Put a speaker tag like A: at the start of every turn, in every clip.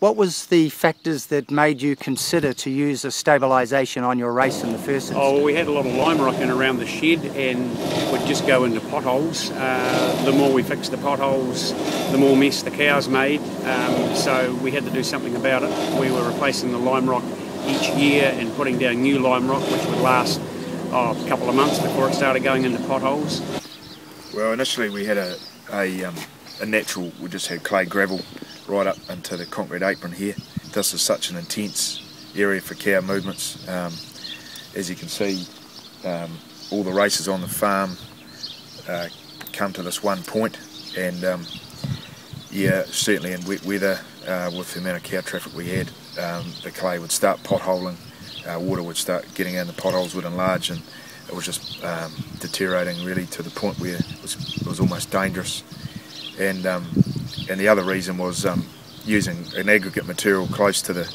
A: What was the factors that made you consider to use a stabilisation on your race in the first instance?
B: Oh, well, we had a lot of lime rocking around the shed and would just go into potholes. The more we fixed the potholes, the more mess the cows made. So we had to do something about it. We were replacing the lime rock each year and putting down new lime rock, which would last a couple of months before it started going into potholes.
C: Well, initially we had a natural, we just had clay gravel right up into the concrete apron here. This is such an intense area for cow movements. As you can see, all the races on the farm come to this one point, and yeah, certainly in wet weather, with the amount of cow traffic we had, the clay would start potholing, water would start getting in, the potholes would enlarge, and it was just deteriorating really to the point where it was almost dangerous. And the other reason was using an aggregate material close to the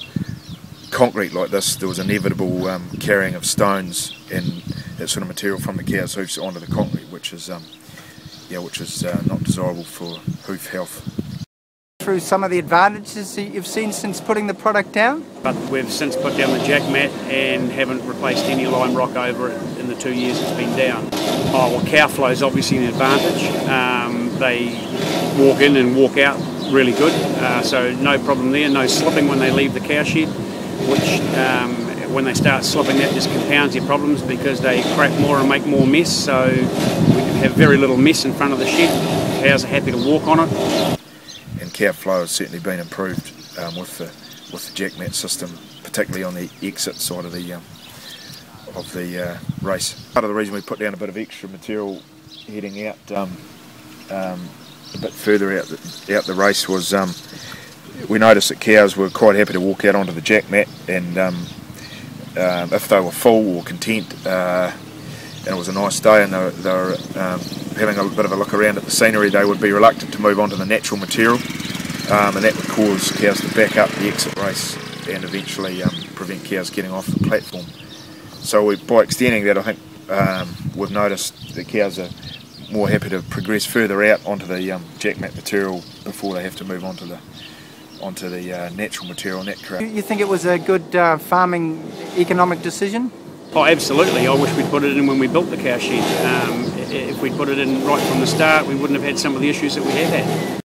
C: concrete like this. There was inevitable carrying of stones and that sort of material from the cow's hoofs onto the concrete, which is not desirable for hoof health.
A: Through some of the advantages that you've seen since putting the product down?
B: But we've since put down the JakMat and haven't replaced any lime rock over it in the 2 years it's been down. Oh, well, cow flow is obviously an advantage. They walk in and walk out really good, so no problem there, no slipping when they leave the cow shed, which when they start slipping, that just compounds their problems because they crack more and make more mess, so we have very little mess in front of the shed. Cows are happy to walk on it.
C: And cow flow has certainly been improved with the JakMat system, particularly on the exit side of the race. Part of the reason we put down a bit of extra material heading out a bit further out the race was we noticed that cows were quite happy to walk out onto the JakMat, and if they were full or content and it was a nice day and they were having a bit of a look around at the scenery, they would be reluctant to move on to the natural material, and that would cause cows to back up the exit race and eventually prevent cows getting off the platform. So by extending that, I think we've noticed that cows are more happy to progress further out onto the JakMat material before they have to move onto the natural material.
A: You think it was a good farming economic decision?
B: Oh, absolutely. I wish we'd put it in when we built the cow shed. If we'd put it in right from the start, we wouldn't have had some of the issues that we have had.